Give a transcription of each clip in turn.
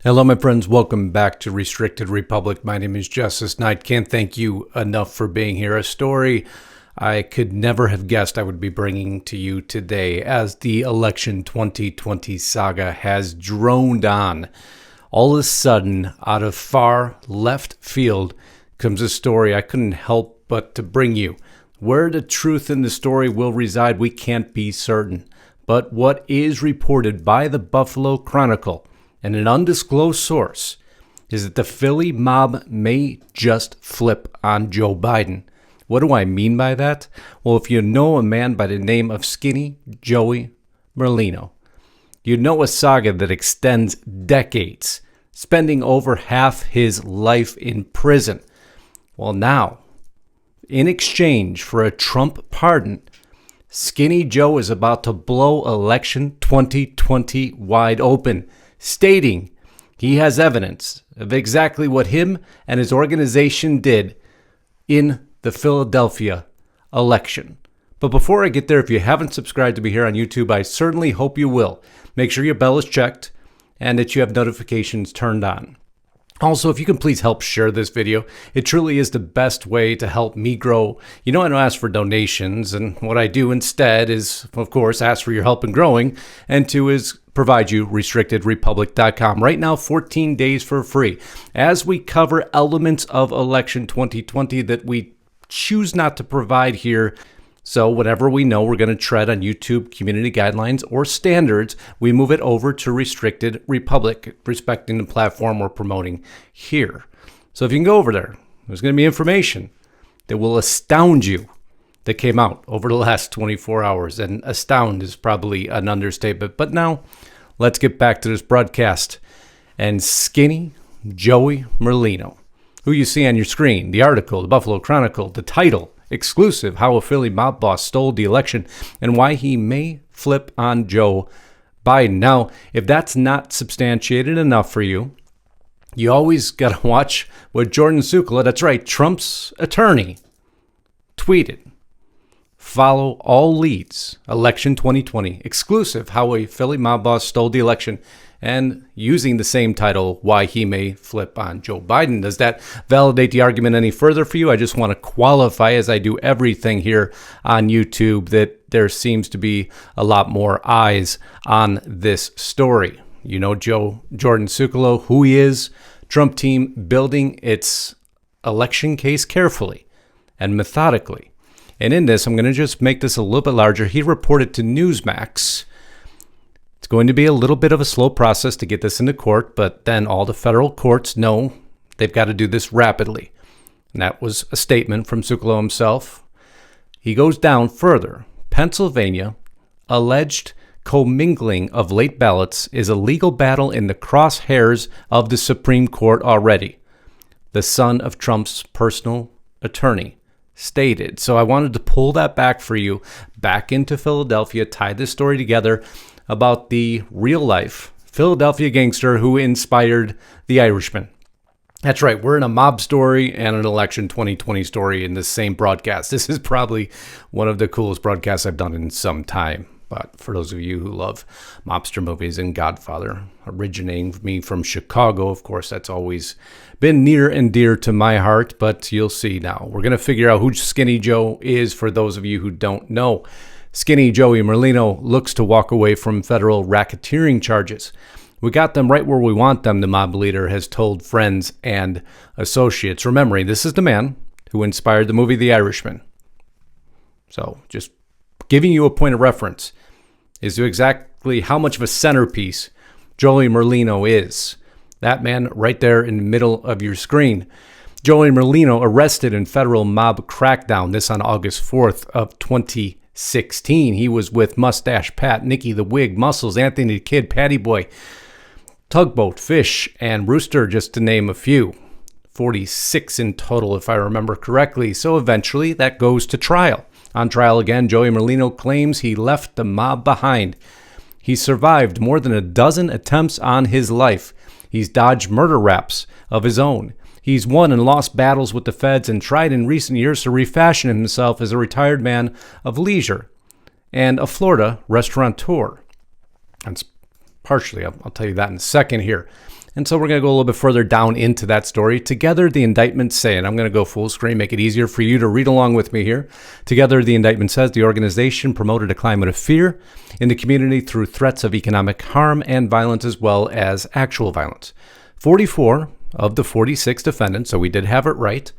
Hello, my friends. Welcome back to Restricted Republic. My name is Justus Knight. Can't thank you enough for being here. A story I could never have guessed I would be bringing to you today as the election 2020 saga has droned on. All of a sudden, out of far left field, comes a story I couldn't help but to bring you. Where the truth in the story will reside, we can't be certain. But what is reported by the Buffalo Chronicle and an undisclosed source is that the Philly mob may just flip on Joe Biden. What do I mean by that? Well, if you know a man by the name of Skinny Joey Merlino, you know a saga that extends decades, spending over half his life in prison. Well, now, in exchange for a Trump pardon, Skinny Joe is about to blow election 2020 wide open, stating he has evidence of exactly what him and his organization did in the Philadelphia election. But before I get there, if you haven't subscribed to me here on YouTube, I certainly hope you will. Make sure your bell is checked and that you have notifications turned on. Also, if you can please help share this video, it truly is the best way to help me grow. You know, I don't ask for donations, and what I do instead is, of course, ask for your help in growing, and two is provide you restrictedrepublic.com. Right now, 14 days for free, as we cover elements of election 2020 that we choose not to provide here. So whatever we know we're going to tread on YouTube community guidelines or standards, we move it over to Restricted Republic, respecting the platform we're promoting here. So if you can go over there, there's going to be information that will astound you that came out over the last 24 hours. And astound is probably an understatement. But now, let's get back to this broadcast. And Skinny Joey Merlino, who you see on your screen, the article, the Buffalo Chronicle, the title, exclusive, how a Philly mob boss stole the election and why he may flip on Joe Biden. Now, if that's not substantiated enough for you, you always got to watch what Jordan Sukala, that's right, Trump's attorney, tweeted. Follow all leads, election 2020, exclusive, how a Philly mob boss stole the election, and using the same title, why he may flip on Joe Biden. Does that validate the argument any further for you? I just want to qualify, as I do everything here on YouTube, that there seems to be a lot more eyes on this story. You know Jordan Sukala, who he is, Trump team building its election case carefully and methodically. And in this, I'm going to just make this a little bit larger. He reported to Newsmax. It's going to be a little bit of a slow process to get this into court, but then all the federal courts know they've got to do this rapidly. And that was a statement from Sukala himself. He goes down further. Pennsylvania, alleged commingling of late ballots is a legal battle in the crosshairs of the Supreme Court already, the son of Trump's personal attorney stated. So I wanted to pull that back for you, back into Philadelphia, tie this story together about the real-life Philadelphia gangster who inspired The Irishman. That's right, we're in a mob story and an election 2020 story in the same broadcast. This is probably one of the coolest broadcasts I've done in some time. But for those of you who love mobster movies and Godfather, originating me from Chicago, of course, that's always been near and dear to my heart. But you'll see now. We're going to figure out who Skinny Joe is for those of you who don't know. Skinny Joey Merlino looks to walk away from federal racketeering charges. We got them right where we want them, the mob leader has told friends and associates. Remembering, this is the man who inspired the movie The Irishman. So just giving you a point of reference as to exactly how much of a centerpiece Joey Merlino is. That man right there in the middle of your screen. Joey Merlino arrested in federal mob crackdown, this on August 4th of 2016. He was with Mustache Pat, Nicky the Wig, Muscles, Anthony the Kid, Patty Boy, Tugboat, Fish, and Rooster, just to name a few. 46 in total, if I remember correctly. So eventually that goes to trial. On trial again, Joey Merlino claims he left the mob behind. He survived more than a dozen attempts on his life. He's dodged murder raps of his own. He's won and lost battles with the feds and tried in recent years to refashion himself as a retired man of leisure and a Florida restaurateur. That's partially, I'll tell you that in a second here. And so we're going to go a little bit further down into that story. Together, the indictment say, and I'm going to go full screen, make it easier for you to read along with me here. Together, the indictment says the organization promoted a climate of fear in the community through threats of economic harm and violence as well as actual violence. 44 of the 46 defendants, so we did have it right,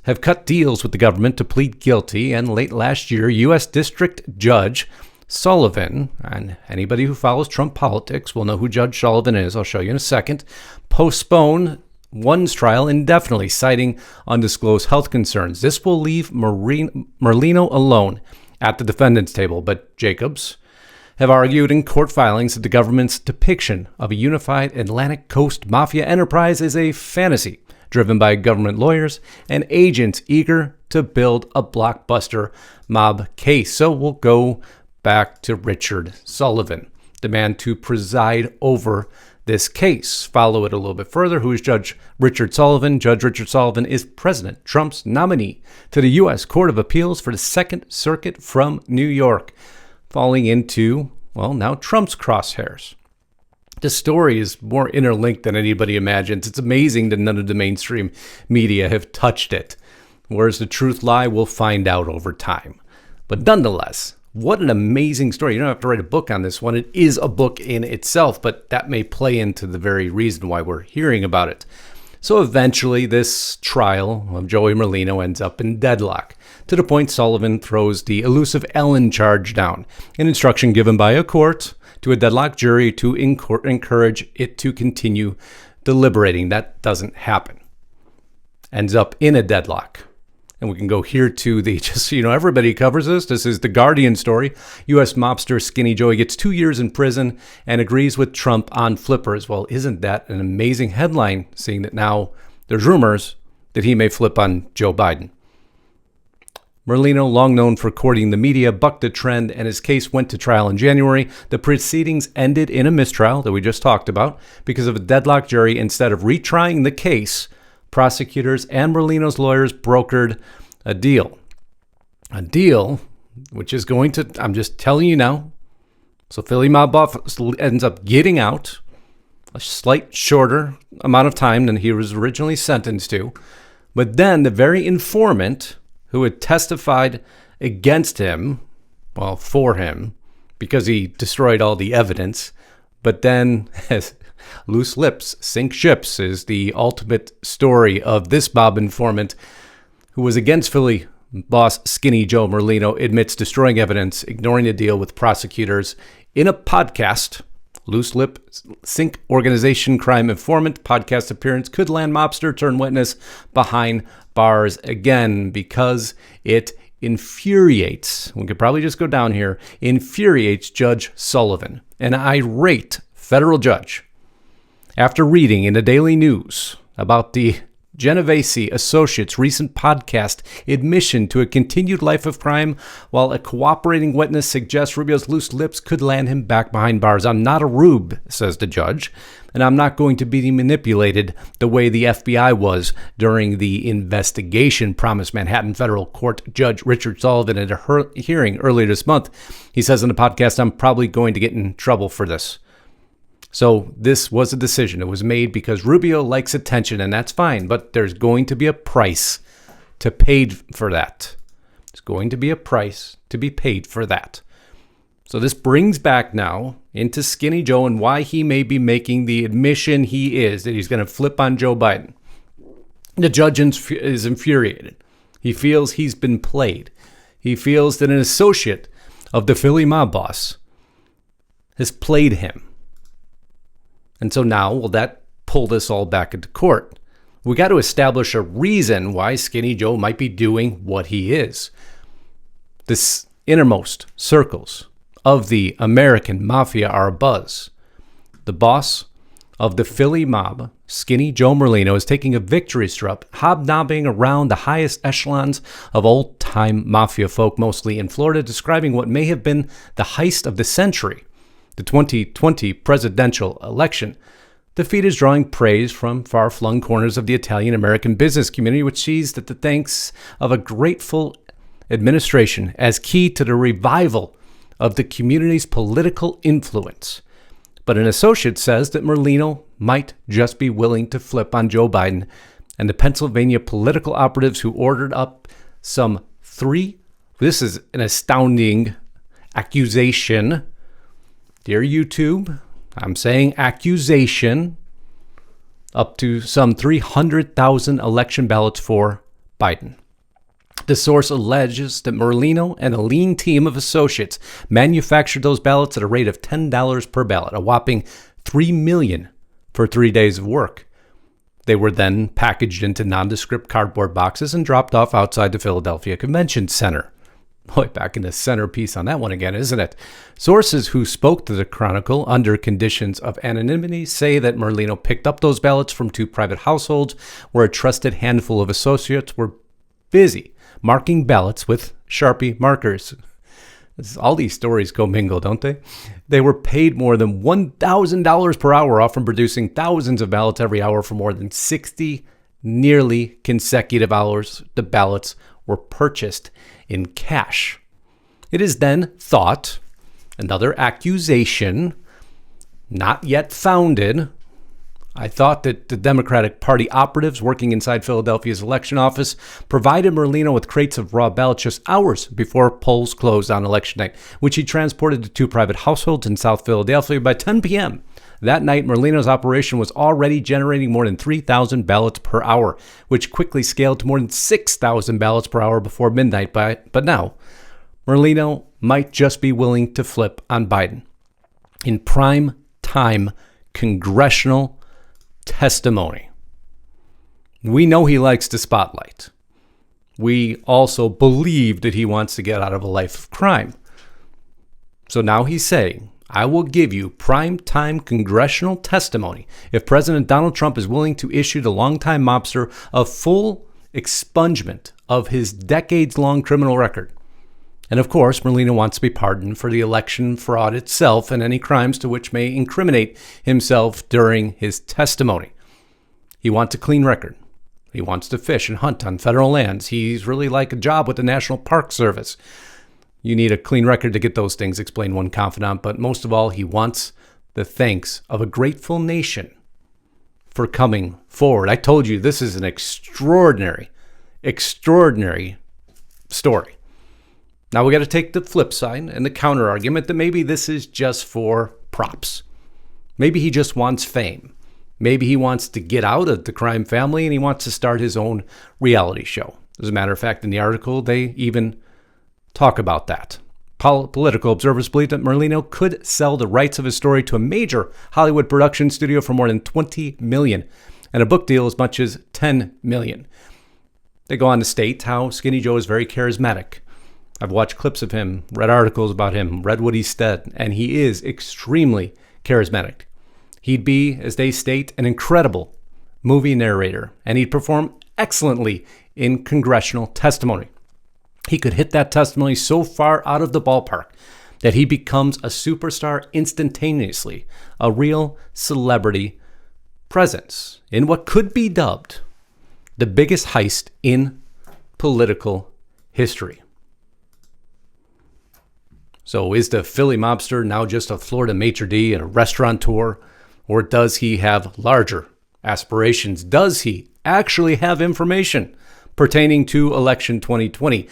have cut deals with the government to plead guilty, and late last year, U.S. District Judge Sullivan, and anybody who follows Trump politics will know who Judge Sullivan is, I'll show you in a second, postponed one's trial indefinitely, citing undisclosed health concerns. This will leave Merlino alone at the defendant's table, but Jacobs have argued in court filings that the government's depiction of a unified Atlantic Coast mafia enterprise is a fantasy driven by government lawyers and agents eager to build a blockbuster mob case. So we'll go back to Richard Sullivan, the man to preside over this case. Follow it a little bit further. Who is Judge Richard Sullivan? Judge Richard Sullivan is President Trump's nominee to the U.S. Court of Appeals for the Second Circuit from New York, falling into, well, now Trump's crosshairs. The story is more interlinked than anybody imagines. It's amazing that none of the mainstream media have touched it. Where's the truth lie? We'll find out over time. But nonetheless, what an amazing story. You don't have to write a book on this one. It is a book in itself, but that may play into the very reason why we're hearing about it. So eventually, this trial of Joey Merlino ends up in deadlock, to the point Sullivan throws the elusive Ellen charge down, an instruction given by a court to a deadlocked jury to encourage it to continue deliberating. That doesn't happen. Ends up in a deadlock. And we can go here to the, just so you know, everybody covers this. This is the Guardian story. U.S. mobster Skinny Joey gets 2 years in prison and agrees with Trump on flippers. Well, isn't that an amazing headline, seeing that now there's rumors that he may flip on Joe Biden. Merlino, long known for courting the media, bucked the trend and his case went to trial in January. The proceedings ended in a mistrial that we just talked about because of a deadlocked jury. Instead of retrying the case, prosecutors and Merlino's lawyers brokered a deal. A deal which is going to, I'm just telling you now, so Philly mob boss ends up getting out a slight shorter amount of time than he was originally sentenced to. But then the very informant who had testified against him, well, for him, because he destroyed all the evidence, but then as loose lips sink ships is the ultimate story of this mob informant who was against Philly boss Skinny Joe Merlino, admits destroying evidence, ignoring a deal with prosecutors in a podcast. Loose lip sink organization crime informant podcast appearance could land mobster turn witness behind bars again because it infuriates. We could probably just go down here. Infuriates Judge Sullivan, an irate federal judge, after reading in the Daily News about the Genovese associate's recent podcast admission to a continued life of crime, while a cooperating witness suggests Rubio's loose lips could land him back behind bars. I'm not a rube, says the judge, and I'm not going to be manipulated the way the FBI was during the investigation, promised Manhattan federal court Judge Richard Sullivan at a hearing earlier this month. He says in the podcast, I'm probably going to get in trouble for this. So this was a decision. It was made because Rubio likes attention, and that's fine, but there's going to be a price to pay for that. There's going to be a price to be paid for that. So this brings back now into Skinny Joe and why he may be making the admission he is, that he's going to flip on Joe Biden. The judge is infuriated. He feels he's been played. He feels that an associate of the Philly mob boss has played him. And so now, will that pull this all back into court? We got to establish a reason why Skinny Joe might be doing what he is. This innermost circles of the American mafia are abuzz. The boss of the Philly mob, Skinny Joe Merlino, is taking a victory strut, hobnobbing around the highest echelons of old-time mafia folk, mostly in Florida, describing what may have been the heist of the century. The 2020 presidential election. The feat is drawing praise from far-flung corners of the Italian-American business community, which sees that the thanks of a grateful administration as key to the revival of the community's political influence. But an associate says that Merlino might just be willing to flip on Joe Biden and the Pennsylvania political operatives who ordered up some this is an astounding accusation. Dear YouTube, I'm saying accusation, up to some 300,000 election ballots for Biden. The source alleges that Merlino and a lean team of associates manufactured those ballots at a rate of $10 per ballot, a whopping $3 million for 3 days of work. They were then packaged into nondescript cardboard boxes and dropped off outside the Philadelphia Convention Center. Boy, back in the centerpiece on that one again, isn't it? Sources who spoke to the Chronicle under conditions of anonymity say that Merlino picked up those ballots from 2 private households where a trusted handful of associates were busy marking ballots with Sharpie markers. All these stories go mingle, don't they? They were paid more than $1,000 per hour, often producing thousands of ballots every hour for more than 60 nearly consecutive hours. The ballots were purchased in cash. It is then thought, another accusation, not yet founded. I thought that the Democratic Party operatives working inside Philadelphia's election office provided Merlino with crates of raw ballots just hours before polls closed on election night, which he transported to 2 private households in South Philadelphia by 10 p.m. That night, Merlino's operation was already generating more than 3,000 ballots per hour, which quickly scaled to more than 6,000 ballots per hour before midnight. But now, Merlino might just be willing to flip on Biden. In prime time congressional testimony. We know he likes the spotlight. We also believe that he wants to get out of a life of crime. So now he's saying, I will give you prime-time congressional testimony if President Donald Trump is willing to issue the longtime mobster a full expungement of his decades-long criminal record. And of course, Merlino wants to be pardoned for the election fraud itself and any crimes to which may incriminate himself during his testimony. He wants a clean record. He wants to fish and hunt on federal lands. He's really like a job with the National Park Service. You need a clean record to get those things, explained one confidant. But most of all, he wants the thanks of a grateful nation for coming forward. I told you this is an extraordinary story. Now we got to take the flip side and the counter argument that maybe this is just for props. Maybe he just wants fame. Maybe he wants to get out of the crime family and he wants to start his own reality show. As a matter of fact, in the article, they even talk about that. Political observers believe that Merlino could sell the rights of his story to a major Hollywood production studio for more than $20 million and a book deal as much as $10 million. They go on to state how Skinny Joe is very charismatic. I've watched clips of him, read articles about him, read what he said, and he is extremely charismatic. He'd be, as they state, an incredible movie narrator, and he'd perform excellently in congressional testimony. He could hit that testimony so far out of the ballpark that he becomes a superstar instantaneously, a real celebrity presence in what could be dubbed the biggest heist in political history. So is the Philly mobster now just a Florida maitre d' and a restaurateur, or does he have larger aspirations? Does he actually have information pertaining to election 2020?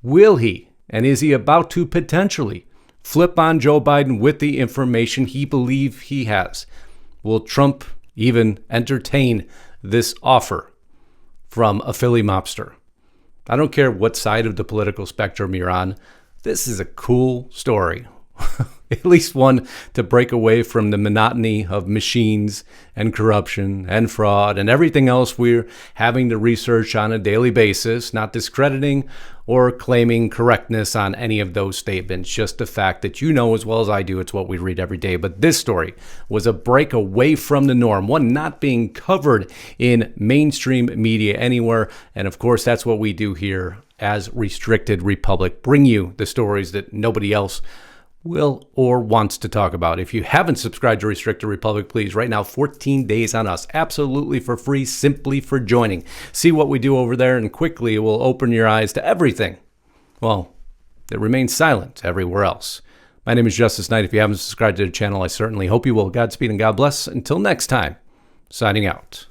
Will he, and is he about to potentially flip on Joe Biden with the information he believes he has? Will Trump even entertain this offer from a Philly mobster? I don't care what side of the political spectrum you're on. This is a cool story, at least one to break away from the monotony of machines and corruption and fraud and everything else we're having to research on a daily basis, not discrediting or claiming correctness on any of those statements, just the fact that you know as well as I do it's what we read every day. But this story was a break away from the norm, one not being covered in mainstream media anywhere, and of course that's what we do here as Restricted Republic, bring you the stories that nobody else will or wants to talk about. If you haven't subscribed to Restricted Republic, please, right now, 14 days on us, absolutely for free, simply for joining. See what we do over there, and quickly it will open your eyes to everything, well, that remains silent everywhere else. My name is Justus Knight. If you haven't subscribed to the channel, I certainly hope you will. Godspeed and God bless. Until next time, signing out.